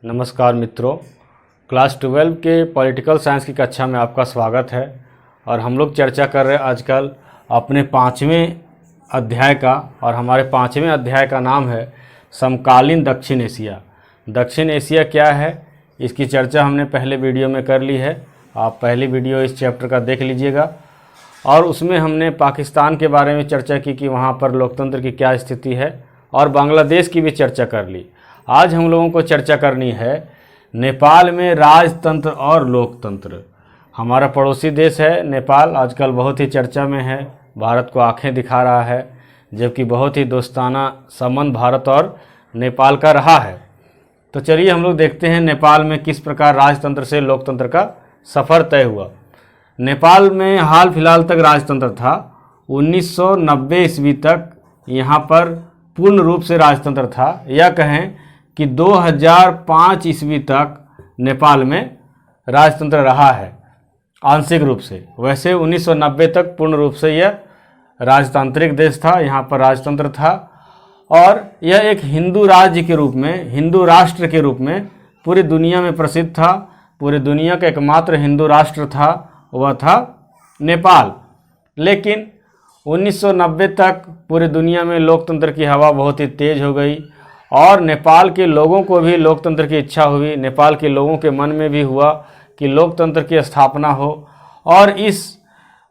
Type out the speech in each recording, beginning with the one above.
नमस्कार मित्रों, क्लास 12 के पॉलिटिकल साइंस की कक्षा में आपका स्वागत है। और हम लोग चर्चा कर रहे हैं आजकल अपने 5वें अध्याय का, और हमारे 5वें अध्याय का नाम है समकालीन दक्षिण एशिया। दक्षिण एशिया क्या है, इसकी चर्चा हमने पहले वीडियो में कर ली है। आप पहली वीडियो इस चैप्टर का देख लीजिएगा, और उसमें हमने पाकिस्तान के बारे में चर्चा की कि वहाँ पर लोकतंत्र की क्या स्थिति है, और बांग्लादेश की भी चर्चा कर ली। आज हम लोगों को चर्चा करनी है नेपाल में राजतंत्र और लोकतंत्र। हमारा पड़ोसी देश है नेपाल, आजकल बहुत ही चर्चा में है, भारत को आंखें दिखा रहा है, जबकि बहुत ही दोस्ताना संबंध भारत और नेपाल का रहा है। तो चलिए हम लोग देखते हैं नेपाल में किस प्रकार राजतंत्र से लोकतंत्र का सफ़र तय हुआ। नेपाल में हाल फिलहाल तक राजतंत्र था। 1990 ईस्वी तक यहाँ पर पूर्ण रूप से राजतंत्र था, या कहें कि 2005 ईस्वी तक नेपाल में राजतंत्र रहा है आंशिक रूप से। वैसे 1990 तक पूर्ण रूप से यह राजतांत्रिक देश था, यहाँ पर राजतंत्र था, और यह एक हिंदू राज्य के रूप में, हिंदू राष्ट्र के रूप में पूरी दुनिया में प्रसिद्ध था। पूरी दुनिया का एकमात्र हिंदू राष्ट्र था, वह था नेपाल। लेकिन 1990 तक पूरी दुनिया में लोकतंत्र की हवा बहुत ही तेज़ हो गई, और नेपाल के लोगों को भी लोकतंत्र की इच्छा हुई। नेपाल के लोगों के मन में भी हुआ कि लोकतंत्र की स्थापना हो, और इस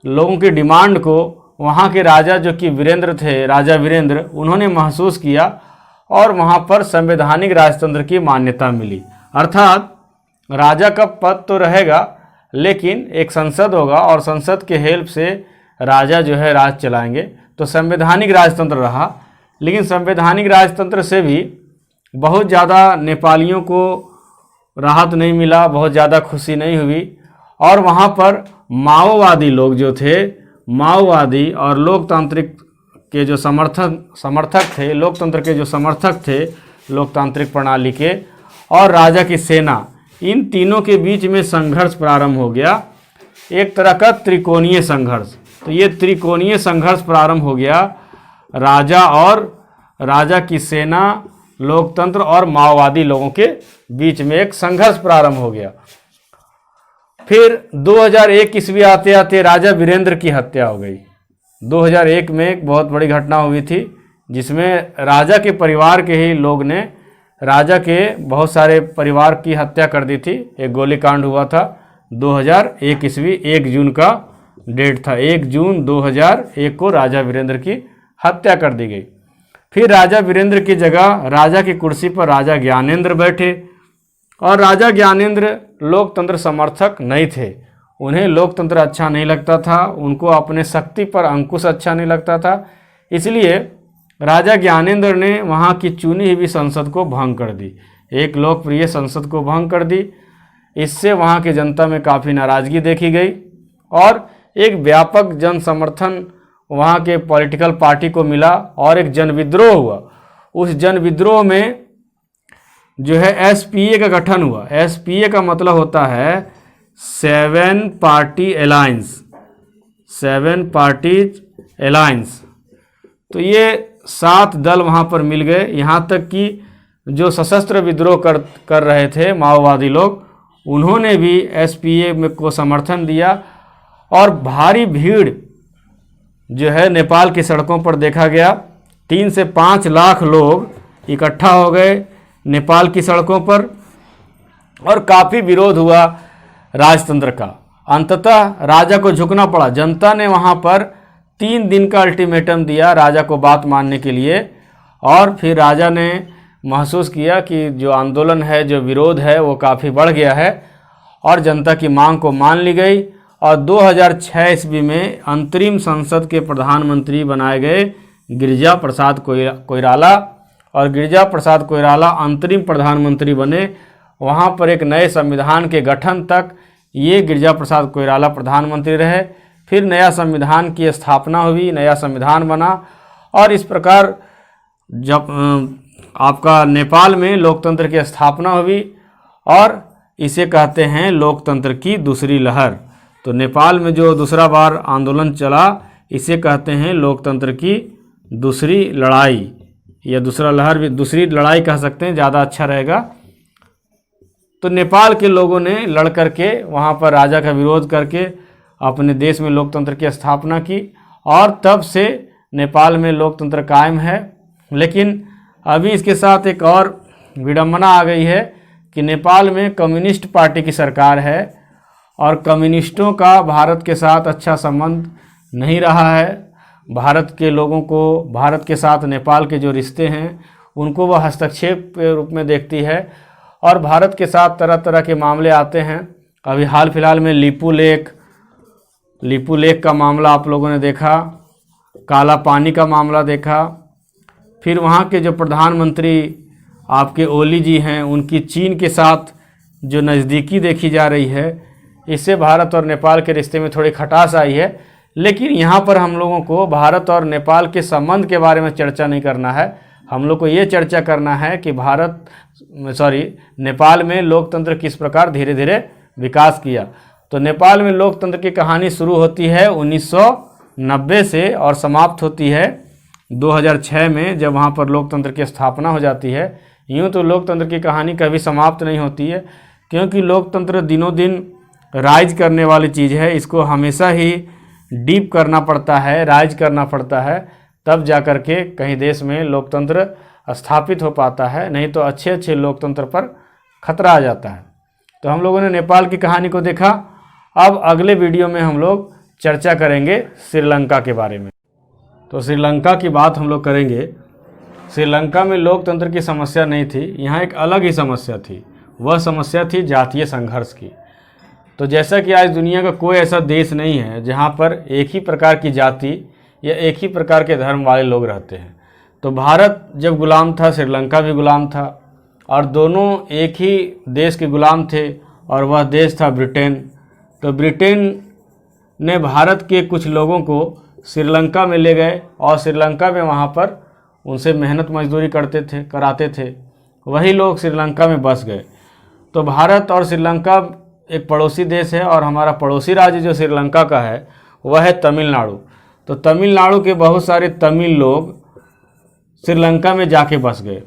लोगों की डिमांड को वहाँ के राजा, जो कि वीरेंद्र थे, राजा वीरेंद्र, उन्होंने महसूस किया, और वहाँ पर संवैधानिक राजतंत्र की मान्यता मिली। अर्थात राजा का पद तो रहेगा, लेकिन एक संसद होगा, और संसद के हेल्प से राजा जो है राज चलाएंगे। तो संवैधानिक राजतंत्र रहा। लेकिन संवैधानिक राजतंत्र से भी बहुत ज़्यादा नेपालियों को राहत नहीं मिला, बहुत ज़्यादा खुशी नहीं हुई, और वहाँ पर माओवादी लोग जो थे, माओवादी और लोकतांत्रिक के जो समर्थक थे, लोकतंत्र के जो समर्थक थे लोकतांत्रिक प्रणाली के, और राजा की सेना, इन तीनों के बीच में संघर्ष प्रारंभ हो गया, एक तरह का त्रिकोणीय संघर्ष। तो ये त्रिकोणीय संघर्ष प्रारंभ हो गया, राजा और राजा की सेना, लोकतंत्र और माओवादी लोगों के बीच में एक संघर्ष प्रारंभ हो गया। फिर 2001 ईस्वी आते आते राजा वीरेंद्र की हत्या हो गई। 2001 में एक बहुत बड़ी घटना हुई थी, जिसमें राजा के परिवार के ही लोग ने राजा के बहुत सारे परिवार की हत्या कर दी थी। एक गोलीकांड हुआ था 2001 ईस्वी, 1 जून का डेट था। 1 जून 2001 को राजा वीरेंद्र की हत्या कर दी गई। फिर राजा वीरेंद्र की जगह राजा की कुर्सी पर राजा ज्ञानेंद्र बैठे, और राजा ज्ञानेंद्र लोकतंत्र समर्थक नहीं थे। उन्हें लोकतंत्र अच्छा नहीं लगता था, उनको अपने शक्ति पर अंकुश अच्छा नहीं लगता था। इसलिए राजा ज्ञानेंद्र ने वहाँ की चुनी हुई संसद को भंग कर दी, एक लोकप्रिय संसद को भंग कर दी। इससे वहाँ की जनता में काफ़ी नाराज़गी देखी गई, और एक व्यापक जन समर्थन वहाँ के पॉलिटिकल पार्टी को मिला, और एक जन विद्रोह हुआ। उस जन विद्रोह में जो है एसपीए का गठन हुआ। एसपीए का मतलब होता है 7 पार्टी अलायंस, 7 पार्टीज अलायंस। तो ये 7 दल वहाँ पर मिल गए। यहाँ तक कि जो सशस्त्र विद्रोह कर रहे थे माओवादी लोग, उन्होंने भी एसपीए को समर्थन दिया, और भारी भीड़ जो है नेपाल की सड़कों पर देखा गया। 3 से 5 लाख लोग इकट्ठा हो गए नेपाल की सड़कों पर, और काफ़ी विरोध हुआ राजतंत्र का। अंततः राजा को झुकना पड़ा। जनता ने वहाँ पर 3 दिन का अल्टीमेटम दिया राजा को बात मानने के लिए, और फिर राजा ने महसूस किया कि जो आंदोलन है, जो विरोध है, वो काफ़ी बढ़ गया है, और जनता की मांग को मान ली गई। और 2006 ईस्वी में अंतरिम संसद के प्रधानमंत्री बनाए गए गिरिजा प्रसाद कोइराला, और गिरिजा प्रसाद कोइराला अंतरिम प्रधानमंत्री बने। वहाँ पर एक नए संविधान के गठन तक ये गिरिजा प्रसाद कोइराला प्रधानमंत्री रहे। फिर नया संविधान की स्थापना हुई, नया संविधान बना, और इस प्रकार जब आपका नेपाल में लोकतंत्र की स्थापना हुई, और इसे कहते हैं लोकतंत्र की दूसरी लहर। तो नेपाल में जो दूसरा बार आंदोलन चला, इसे कहते हैं लोकतंत्र की दूसरी लड़ाई, या दूसरा लहर भी, दूसरी लड़ाई कह सकते हैं, ज़्यादा अच्छा रहेगा। तो नेपाल के लोगों ने लड़ करके वहाँ पर राजा का विरोध करके अपने देश में लोकतंत्र की स्थापना की और तब से नेपाल में लोकतंत्र कायम है। लेकिन अभी इसके साथ एक और विडंबना आ गई है कि नेपाल में कम्युनिस्ट पार्टी की सरकार है और कम्युनिस्टों का भारत के साथ अच्छा संबंध नहीं रहा है। भारत के लोगों को भारत के साथ नेपाल के जो रिश्ते हैं उनको वह हस्तक्षेप के रूप में देखती है और भारत के साथ तरह तरह के मामले आते हैं। अभी हाल फिलहाल में लिपू लेक का मामला आप लोगों ने देखा, काला पानी का मामला देखा, फिर वहाँ के जो प्रधानमंत्री आपके ओली जी हैं उनकी चीन के साथ जो नज़दीकी देखी जा रही है, इससे भारत और नेपाल के रिश्ते में थोड़ी खटास आई है। लेकिन यहाँ पर हम लोगों को भारत और नेपाल के संबंध के बारे में चर्चा नहीं करना है, हम लोग को ये चर्चा करना है कि नेपाल में लोकतंत्र किस प्रकार धीरे धीरे विकास किया। तो नेपाल में लोकतंत्र की कहानी शुरू होती है 1990 से और समाप्त होती है 2006 में, जब वहाँ पर लोकतंत्र की स्थापना हो जाती है। यूँ तो लोकतंत्र की कहानी कभी समाप्त नहीं होती है, क्योंकि लोकतंत्र दिनों दिन राइज करने वाली चीज़ है। इसको हमेशा ही डीप करना पड़ता है, राइज करना पड़ता है, तब जा कर के कहीं देश में लोकतंत्र स्थापित हो पाता है, नहीं तो अच्छे अच्छे लोकतंत्र पर खतरा आ जाता है। तो हम लोगों ने नेपाल की कहानी को देखा। अब अगले वीडियो में हम लोग चर्चा करेंगे श्रीलंका के बारे में। तो श्रीलंका की बात हम लोग करेंगे। श्रीलंका में लोकतंत्र की समस्या नहीं थी, यहाँ एक अलग ही समस्या थी। वह समस्या थी जातीय संघर्ष की। तो जैसा कि आज दुनिया का कोई ऐसा देश नहीं है जहाँ पर एक ही प्रकार की जाति या एक ही प्रकार के धर्म वाले लोग रहते हैं। तो भारत जब गुलाम था, श्रीलंका भी गुलाम था और दोनों एक ही देश के गुलाम थे और वह देश था ब्रिटेन। तो ब्रिटेन ने भारत के कुछ लोगों को श्रीलंका में ले गए और श्रीलंका में वहाँ पर उनसे मेहनत मजदूरी कराते थे। वही लोग श्रीलंका में बस गए। तो भारत और श्रीलंका एक पड़ोसी देश है और हमारा पड़ोसी राज्य जो श्रीलंका का है वह है तमिलनाडु। तो तमिलनाडु के बहुत सारे तमिल लोग श्रीलंका में जाके बस गए।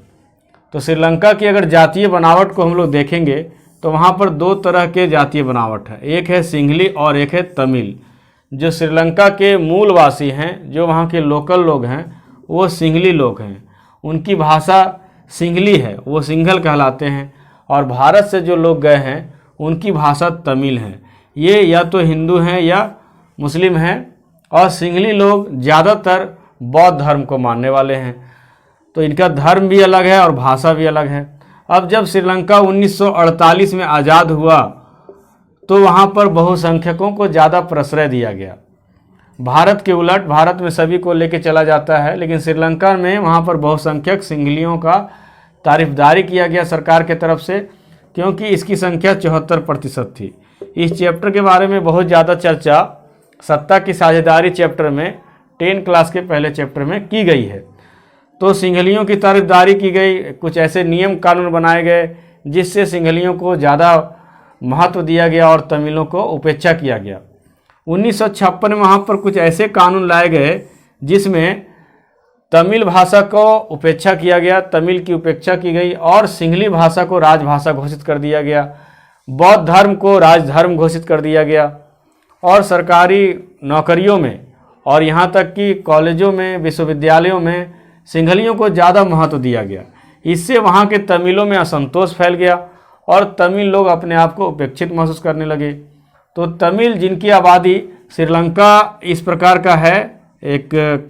तो श्रीलंका की अगर जातीय बनावट को हम लोग देखेंगे तो वहाँ पर दो तरह के जातीय बनावट है, एक है सिंघली और एक है तमिल। जो श्रीलंका के मूलवासी हैं, जो वहाँ के लोकल लोग हैं, वो सिंघली लोग हैं। उनकी भाषा सिंघली है, वो सिंघल कहलाते हैं। और भारत से जो लोग गए हैं उनकी भाषा तमिल है। ये या तो हिंदू हैं या मुस्लिम हैं और सिंघली लोग ज़्यादातर बौद्ध धर्म को मानने वाले हैं। तो इनका धर्म भी अलग है और भाषा भी अलग है। अब जब श्रीलंका 1948 में आज़ाद हुआ तो वहाँ पर बहुसंख्यकों को ज़्यादा प्रश्रय दिया गया। भारत के उलट भारत में सभी को लेके चला जाता है, लेकिन श्रीलंका में वहाँ पर बहुसंख्यक सिंघलियों का तारीफदारी किया गया सरकार के तरफ से, क्योंकि इसकी संख्या 74% थी। इस चैप्टर के बारे में बहुत ज़्यादा चर्चा सत्ता की साझेदारी चैप्टर में 10 क्लास के पहले चैप्टर में की गई है। तो सिंघलियों की तारीफदारी की गई, कुछ ऐसे नियम कानून बनाए गए जिससे सिंघलियों को ज़्यादा महत्व दिया गया और तमिलों को उपेक्षा किया गया। 1956 में वहाँ पर कुछ ऐसे कानून लाए गए जिसमें तमिल भाषा को उपेक्षा किया गया, तमिल की उपेक्षा की गई और सिंघली भाषा को राजभाषा घोषित कर दिया गया। बौद्ध धर्म को राजधर्म घोषित कर दिया गया और सरकारी नौकरियों में और यहाँ तक कि कॉलेजों में, विश्वविद्यालयों में सिंघलियों को ज़्यादा महत्व दिया गया। इससे वहाँ के तमिलों में असंतोष फैल गया और तमिल लोग अपने आप को उपेक्षित महसूस करने लगे। तो तमिल जिनकी आबादी श्रीलंका इस प्रकार का है, एक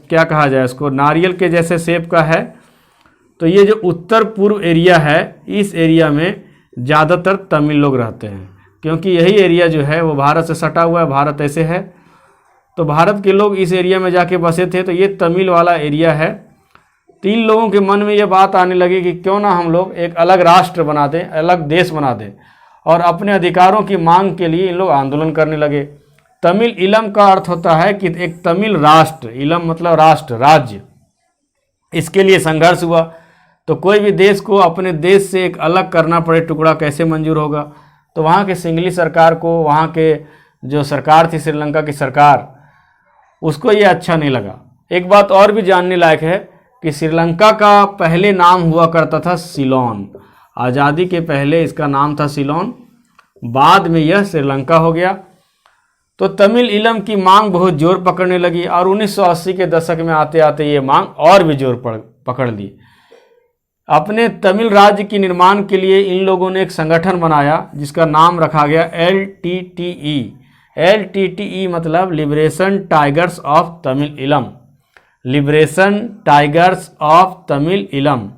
क्या कहा जाए इसको, नारियल के जैसे शेप का है। तो ये जो उत्तर पूर्व एरिया है, इस एरिया में ज़्यादातर तमिल लोग रहते हैं, क्योंकि यही एरिया जो है वो भारत से सटा हुआ है, भारत ऐसे है। तो भारत के लोग इस एरिया में जाके बसे थे। तो ये तमिल वाला एरिया है। तो इन लोगों के मन में ये बात आने लगी कि क्यों ना हम लोग एक अलग राष्ट्र बना दें, अलग देश बना दें, और अपने अधिकारों की मांग के लिए इन लोग आंदोलन करने लगे। तमिल इलम का अर्थ होता है कि एक तमिल राष्ट्र, इलम मतलब राष्ट्र, राज्य, इसके लिए संघर्ष हुआ। तो कोई भी देश को अपने देश से एक अलग करना पड़े टुकड़ा कैसे मंजूर होगा। तो वहाँ के सिंघली सरकार को, वहाँ के जो सरकार थी श्रीलंका की सरकार, उसको ये अच्छा नहीं लगा। एक बात और भी जानने लायक है कि श्रीलंका का पहले नाम हुआ करता था सिलोन आज़ादी के पहले इसका नाम था सिलोन, बाद में यह श्रीलंका हो गया। तो तमिल इलम की मांग बहुत जोर पकड़ने लगी और 1980 के दशक में आते आते ये मांग और भी जोर पकड़ ली। अपने तमिल राज्य के निर्माण के लिए इन लोगों ने एक संगठन बनाया जिसका नाम रखा गया LTTE। LTTE मतलब लिबरेशन टाइगर्स ऑफ तमिल इलम, लिबरेशन टाइगर्स ऑफ तमिल इलम।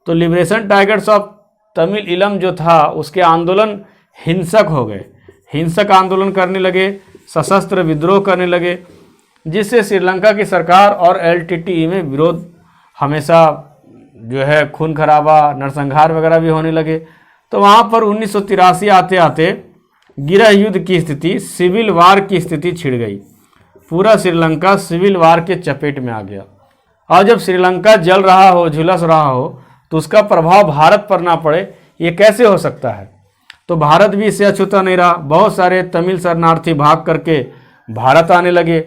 तो लिबरेशन टाइगर्स ऑफ तमिल इलम जो था उसके आंदोलन हिंसक हो गए, हिंसक आंदोलन करने लगे, सशस्त्र विद्रोह करने लगे, जिससे श्रीलंका की सरकार और LTTE में विरोध हमेशा जो है खून खराबा, नरसंहार वगैरह भी होने लगे। तो वहाँ पर 1983 आते आते गृह युद्ध की स्थिति, सिविल वार की स्थिति छिड़ गई। पूरा श्रीलंका सिविल वार के चपेट में आ गया। और जब श्रीलंका जल रहा हो, झुलस रहा हो, तो उसका प्रभाव भारत पर ना पड़े, ये कैसे हो सकता है। तो भारत भी इससे अछूता नहीं रहा। बहुत सारे तमिल शरणार्थी भाग करके भारत आने लगे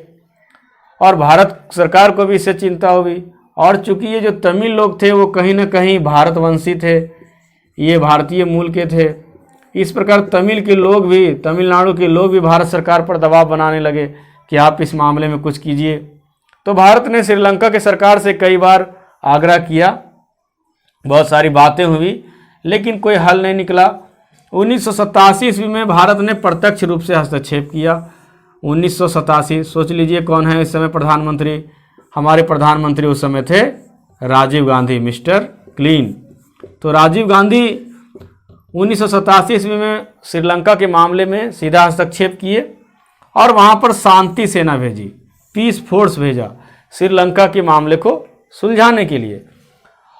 और भारत सरकार को भी इससे चिंता हुई। और चूंकि ये जो तमिल लोग थे वो कहीं ना कहीं भारतवंशी थे, ये भारतीय मूल के थे, इस प्रकार तमिल के लोग भी, तमिलनाडु के लोग भी भारत सरकार पर दबाव बनाने लगे कि आप इस मामले में कुछ कीजिए। तो भारत ने श्रीलंका की सरकार से कई बार आग्रह किया, बहुत सारी बातें हुई, लेकिन कोई हल नहीं निकला। 1987 ईस्वी में भारत ने प्रत्यक्ष रूप से हस्तक्षेप किया। 1987, सोच लीजिए कौन है इस समय प्रधानमंत्री। हमारे प्रधानमंत्री उस समय थे राजीव गांधी, मिस्टर क्लीन। तो राजीव गांधी 1987 ईस्वी में श्रीलंका के मामले में सीधा हस्तक्षेप किए और वहाँ पर शांति सेना भेजी, पीस फोर्स भेजा श्रीलंका के मामले को सुलझाने के लिए।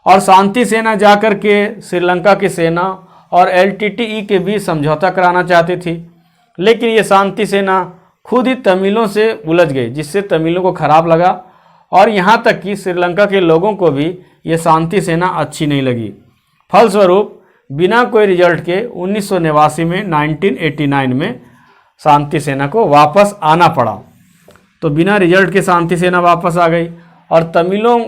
और शांति सेना जाकर के श्रीलंका की सेना और LTTE के बीच समझौता कराना चाहती थी, लेकिन ये शांति सेना खुद ही तमिलों से उलझ गई, जिससे तमिलों को खराब लगा और यहाँ तक कि श्रीलंका के लोगों को भी ये शांति सेना अच्छी नहीं लगी। फलस्वरूप बिना कोई रिजल्ट के 1989 में 1989 में शांति सेना को वापस आना पड़ा। तो बिना रिजल्ट के शांति सेना वापस आ गई और तमिलों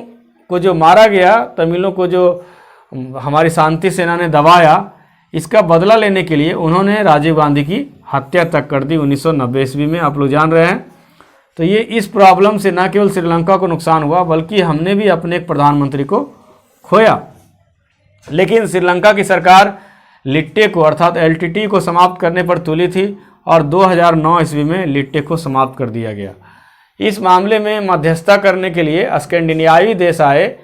को जो मारा गया, तमिलों को जो हमारी शांति सेना ने दबाया, इसका बदला लेने के लिए उन्होंने राजीव गांधी की हत्या तक कर दी 1990 ईस्वी में। आप लोग जान रहे हैं। तो ये इस प्रॉब्लम से न केवल श्रीलंका को नुकसान हुआ, बल्कि हमने भी अपने एक प्रधानमंत्री को खोया। लेकिन श्रीलंका की सरकार लिट्टे को अर्थात LTTE को समाप्त करने पर तुली थी और 2009 ईस्वी में लिट्टे को समाप्त कर दिया गया। इस मामले में मध्यस्थता करने के लिए स्कैंडिनेवियाई देश आए,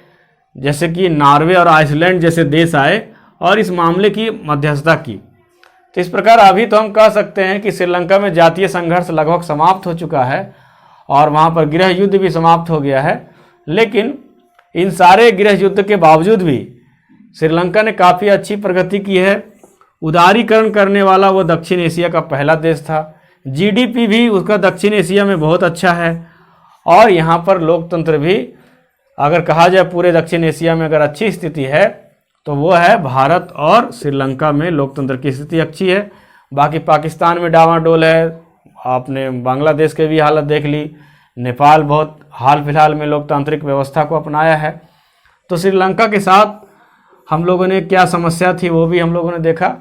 जैसे कि नॉर्वे और आइसलैंड जैसे देश आए और इस मामले की मध्यस्थता की। तो इस प्रकार अभी तो हम कह सकते हैं कि श्रीलंका में जातीय संघर्ष लगभग समाप्त हो चुका है और वहाँ पर गृह युद्ध भी समाप्त हो गया है। लेकिन इन सारे गृह युद्ध के बावजूद भी श्रीलंका ने काफ़ी अच्छी प्रगति की है। उदारीकरण करने वाला वो दक्षिण एशिया का पहला देश था। GDP भी उसका दक्षिण एशिया में बहुत अच्छा है और यहाँ पर लोकतंत्र भी, अगर कहा जाए पूरे दक्षिण एशिया में अगर अच्छी स्थिति है तो वो है भारत और श्रीलंका में लोकतंत्र की स्थिति अच्छी है। बाकी पाकिस्तान में डावाडोल है, आपने बांग्लादेश के भी हालत देख ली, नेपाल बहुत हाल फिलहाल में लोकतांत्रिक व्यवस्था को अपनाया है। तो श्रीलंका के साथ हम लोगों ने क्या समस्या थी वो भी हम लोगों ने देखा।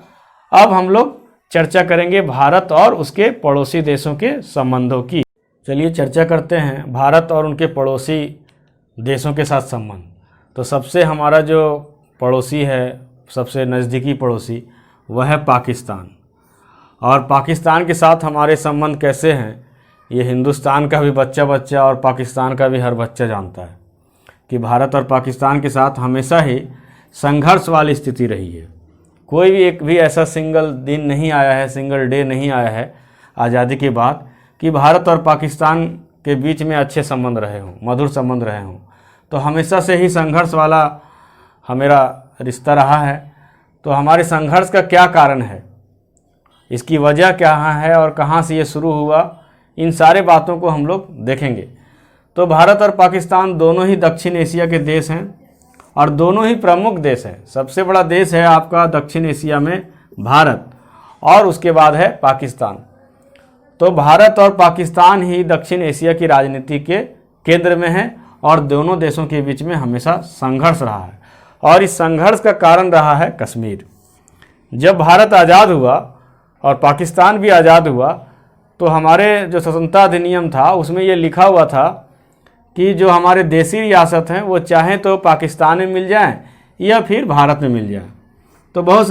अब हम लोग चर्चा करेंगे भारत और उसके पड़ोसी देशों के संबंधों की। चलिए चर्चा करते हैं भारत और उनके पड़ोसी देशों के साथ संबंध। तो सबसे हमारा जो पड़ोसी है, सबसे नज़दीकी पड़ोसी, वह है पाकिस्तान। और पाकिस्तान के साथ हमारे संबंध कैसे हैं, ये हिंदुस्तान का भी बच्चा बच्चा और पाकिस्तान का भी हर बच्चा जानता है कि भारत और पाकिस्तान के साथ हमेशा ही संघर्ष वाली स्थिति रही है। कोई भी एक भी ऐसा सिंगल दिन नहीं आया है, सिंगल डे नहीं आया है आज़ादी के बाद कि भारत और पाकिस्तान के बीच में अच्छे संबंध रहे हों, मधुर संबंध रहे हों। तो हमेशा से ही संघर्ष वाला हमारा रिश्ता रहा है। तो हमारे संघर्ष का क्या कारण है, इसकी वजह क्या है और कहाँ से ये शुरू हुआ, इन सारे बातों को हम लोग देखेंगे। तो भारत और पाकिस्तान दोनों ही दक्षिण एशिया के देश हैं और दोनों ही प्रमुख देश हैं। सबसे बड़ा देश है आपका दक्षिण एशिया में भारत और उसके बाद है पाकिस्तान। तो भारत और पाकिस्तान ही दक्षिण एशिया की राजनीति के केंद्र में है और दोनों देशों के बीच में हमेशा संघर्ष रहा है और इस संघर्ष का कारण रहा है कश्मीर। जब भारत आज़ाद हुआ और पाकिस्तान भी आज़ाद हुआ तो हमारे जो स्वतंत्रता अधिनियम था उसमें ये लिखा हुआ था कि जो हमारे देसी रियासत हैं वो चाहें तो पाकिस्तान में मिल जाएं या फिर भारत में मिल जाएं। तो बहुत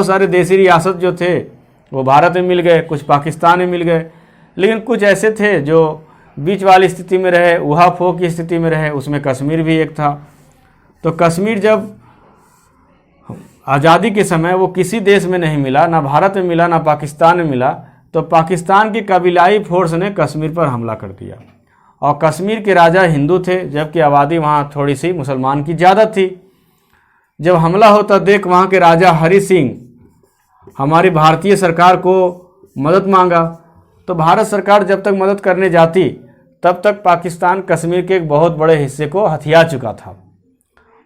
सारे देसी रियासत जो थे वो भारत में मिल गए, कुछ पाकिस्तान में मिल गए, लेकिन कुछ ऐसे थे जो बीच वाली स्थिति में रहे, उहा-फो की स्थिति में रहे, उसमें कश्मीर भी एक था। तो कश्मीर जब आज़ादी के समय वो किसी देश में नहीं मिला, ना भारत में मिला ना पाकिस्तान में मिला, तो पाकिस्तान की कबीलाई फोर्स ने कश्मीर पर हमला कर दिया। और कश्मीर के राजा हिंदू थे जबकि आबादी वहाँ थोड़ी सी मुसलमान की ज़्यादा थी। जब हमला होता देख वहाँ के राजा हरि सिंह हमारी भारतीय सरकार को मदद मांगा, तो भारत सरकार जब तक मदद करने जाती तब तक पाकिस्तान कश्मीर के एक बहुत बड़े हिस्से को हथिया चुका था।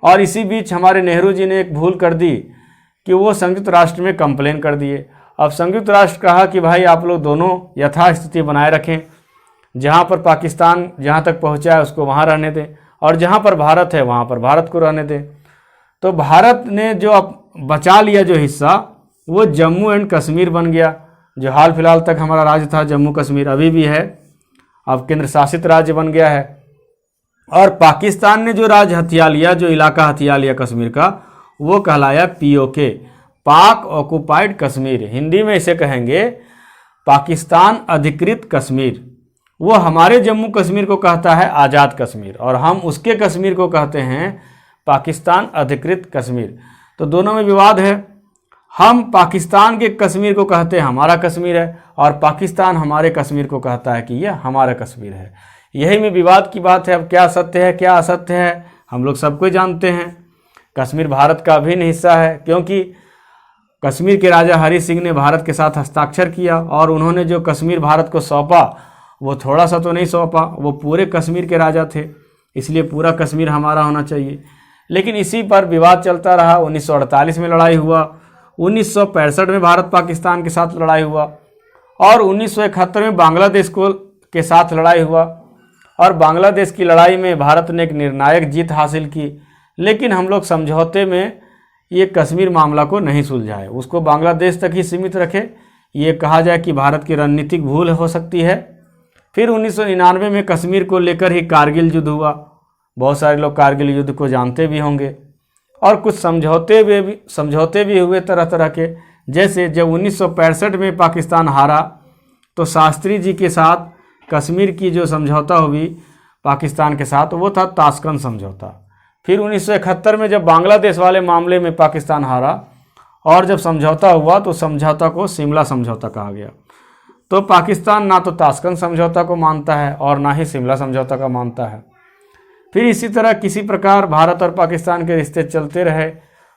और इसी बीच हमारे नेहरू जी ने एक भूल कर दी कि वो संयुक्त राष्ट्र में कंप्लेन कर दिए। अब संयुक्त राष्ट्र कहा कि भाई आप लोग दोनों यथास्थिति बनाए रखें, जहाँ पर पाकिस्तान जहाँ तक पहुँचा है उसको वहाँ रहने दें और जहाँ पर भारत है वहाँ पर भारत को रहने दें। तो भारत ने जो अब बचा लिया जो हिस्सा वो जम्मू एंड कश्मीर बन गया, जो हाल फिलहाल तक हमारा राज्य था जम्मू कश्मीर अभी भी है, अब केंद्र शासित राज्य बन गया है। और पाकिस्तान ने जो राज्य हथिया लिया, जो इलाका हथिया लिया कश्मीर का, वो कहलाया पीओके, पाक ऑक्युपाइड कश्मीर। हिंदी में इसे कहेंगे पाकिस्तान अधिकृत कश्मीर। वो हमारे जम्मू कश्मीर को कहता है आज़ाद कश्मीर और हम उसके कश्मीर को कहते हैं पाकिस्तान अधिकृत कश्मीर। तो दोनों में विवाद है। हम पाकिस्तान के कश्मीर को कहते हैं हमारा कश्मीर है और पाकिस्तान हमारे कश्मीर को कहता है कि यह हमारा कश्मीर है। यही में विवाद की बात है। अब क्या सत्य है क्या असत्य है हम लोग सबको जानते हैं। कश्मीर भारत का अभिन्न हिस्सा है क्योंकि कश्मीर के राजा हरि सिंह ने भारत के साथ हस्ताक्षर किया और उन्होंने जो कश्मीर भारत को सौंपा वो थोड़ा सा तो नहीं सौंपा, वो पूरे कश्मीर के राजा थे, इसलिए पूरा कश्मीर हमारा होना चाहिए। लेकिन इसी पर विवाद चलता रहा। 1948 में लड़ाई हुआ, 1965 में भारत पाकिस्तान के साथ लड़ाई हुआ और 1971 में बांग्लादेश के साथ लड़ाई हुआ। और बांग्लादेश की लड़ाई में भारत ने एक निर्णायक जीत हासिल की, लेकिन हम लोग समझौते में ये कश्मीर मामला को नहीं सुलझाए, उसको बांग्लादेश तक ही सीमित रखे। ये कहा जाए कि भारत की रणनीतिक भूल हो सकती है। फिर 1999 में कश्मीर को लेकर ही कारगिल युद्ध हुआ। बहुत सारे लोग कारगिल युद्ध को जानते भी होंगे। और कुछ समझौते भी हुए तरह तरह के। जैसे जब 1965 में पाकिस्तान हारा तो शास्त्री जी के साथ कश्मीर की जो समझौता हुई पाकिस्तान के साथ वो था ताशकंद समझौता। फिर 1971 में जब बांग्लादेश वाले मामले में पाकिस्तान हारा और जब समझौता हुआ तो समझौता को शिमला समझौता कहा गया। तो पाकिस्तान ना तो ताशकंद समझौता को मानता है और ना ही शिमला समझौता का मानता है। फिर इसी तरह किसी प्रकार भारत और पाकिस्तान के रिश्ते चलते रहे।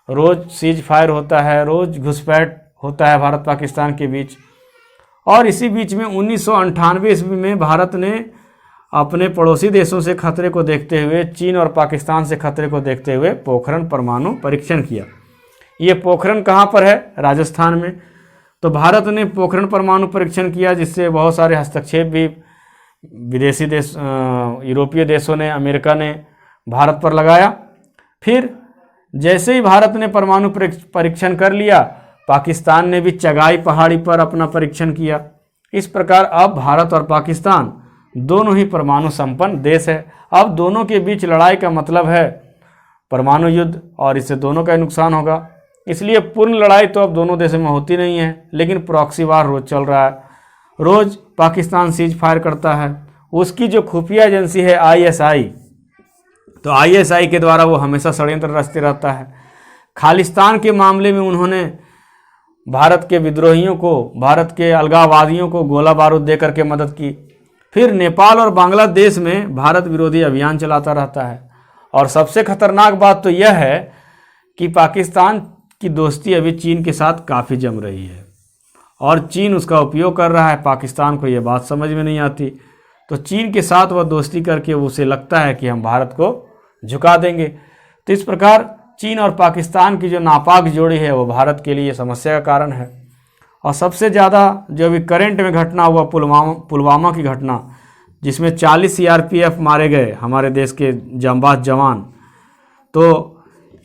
रोज़ सीज फायर होता है, रोज़ घुसपैठ होता है भारत पाकिस्तान के बीच। और इसी बीच में 1998 ईस्वी में भारत ने अपने पड़ोसी देशों से खतरे को देखते हुए, चीन और पाकिस्तान से खतरे को देखते हुए पोखरण परमाणु परीक्षण किया। ये पोखरण कहाँ पर है? राजस्थान में। तो भारत ने पोखरण परमाणु परीक्षण किया जिससे बहुत सारे हस्तक्षेप भी विदेशी देश, यूरोपीय देशों ने, अमेरिका ने भारत पर लगाया। फिर जैसे ही भारत ने परमाणु परीक्षण कर लिया, पाकिस्तान ने भी चगाई पहाड़ी पर अपना परीक्षण किया। इस प्रकार अब भारत और पाकिस्तान दोनों ही परमाणु संपन्न देश है। अब दोनों के बीच लड़ाई का मतलब है परमाणु युद्ध और इससे दोनों का नुकसान होगा। इसलिए पूर्ण लड़ाई तो अब दोनों देशों में होती नहीं है, लेकिन प्रॉक्सी वार रोज चल रहा है। रोज पाकिस्तान सीज फायर करता है। उसकी जो खुफिया एजेंसी है ISI, तो ISI के द्वारा वो हमेशा षड्यंत्र रचते रहता है। खालिस्तान के मामले में उन्होंने भारत के विद्रोहियों को, भारत के अलगाववादियों को गोला बारूद दे करके मदद की। फिर नेपाल और बांग्लादेश में भारत विरोधी अभियान चलाता रहता है। और सबसे खतरनाक बात तो यह है कि पाकिस्तान की दोस्ती अभी चीन के साथ काफ़ी जम रही है और चीन उसका उपयोग कर रहा है। पाकिस्तान को यह बात समझ में नहीं आती, तो चीन के साथ वह दोस्ती करके उसे लगता है कि हम भारत को झुका देंगे। तो इस प्रकार चीन और पाकिस्तान की जो नापाक जोड़ी है वो भारत के लिए समस्या का कारण है। और सबसे ज़्यादा जो अभी करंट में घटना हुआ पुलवामा की घटना, जिसमें 40 CRPF मारे गए हमारे देश के जांबाज जवान, तो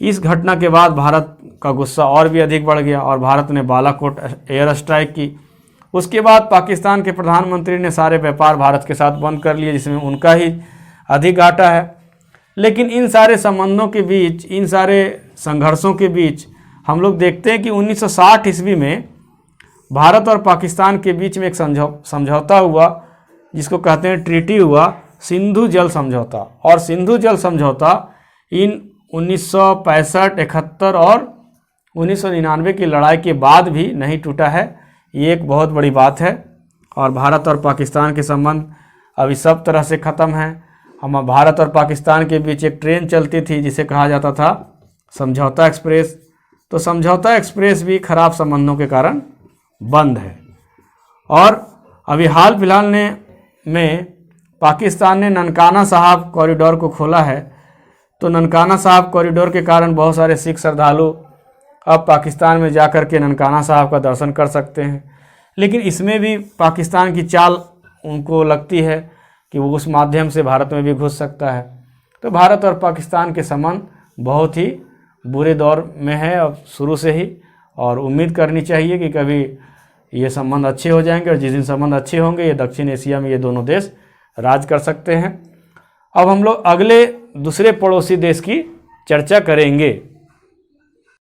इस घटना के बाद भारत का गुस्सा और भी अधिक बढ़ गया और भारत ने बालाकोट एयर स्ट्राइक की। उसके बाद पाकिस्तान के प्रधानमंत्री ने सारे व्यापार भारत के साथ बंद कर लिए, जिसमें उनका ही अधिक घाटा है। लेकिन इन सारे संबंधों के बीच, इन सारे संघर्षों के बीच हम लोग देखते हैं कि 1960 ईस्वी में भारत और पाकिस्तान के बीच में एक समझौता हुआ, जिसको कहते हैं ट्रीटी हुआ, सिंधु जल समझौता। और सिंधु जल समझौता इन 1965, 71 और 1999 की लड़ाई के बाद भी नहीं टूटा है। ये एक बहुत बड़ी बात है और भारत और पाकिस्तान के संबंध अभी सब तरह से ख़त्म हैं। हम भारत और पाकिस्तान के बीच एक ट्रेन चलती थी जिसे कहा जाता था समझौता एक्सप्रेस। तो समझौता एक्सप्रेस भी खराब संबंधों के कारण बंद है। और अभी हाल फिलहाल में पाकिस्तान ने ननकाना साहब कॉरिडोर को खोला है। तो ननकाना साहब कॉरिडोर के कारण बहुत सारे सिख श्रद्धालु अब पाकिस्तान में जाकर के ननकाना साहब का दर्शन कर सकते हैं। लेकिन इसमें भी पाकिस्तान की चाल उनको लगती है कि वो उस माध्यम से भारत में भी घुस सकता है। तो भारत और पाकिस्तान के संबंध बहुत ही बुरे दौर में है अब शुरू से ही, और उम्मीद करनी चाहिए कि कभी ये संबंध अच्छे हो जाएंगे, और जिस दिन संबंध अच्छे होंगे ये दक्षिण एशिया में ये दोनों देश राज कर सकते हैं। अब हम लोग अगले दूसरे पड़ोसी देश की चर्चा करेंगे।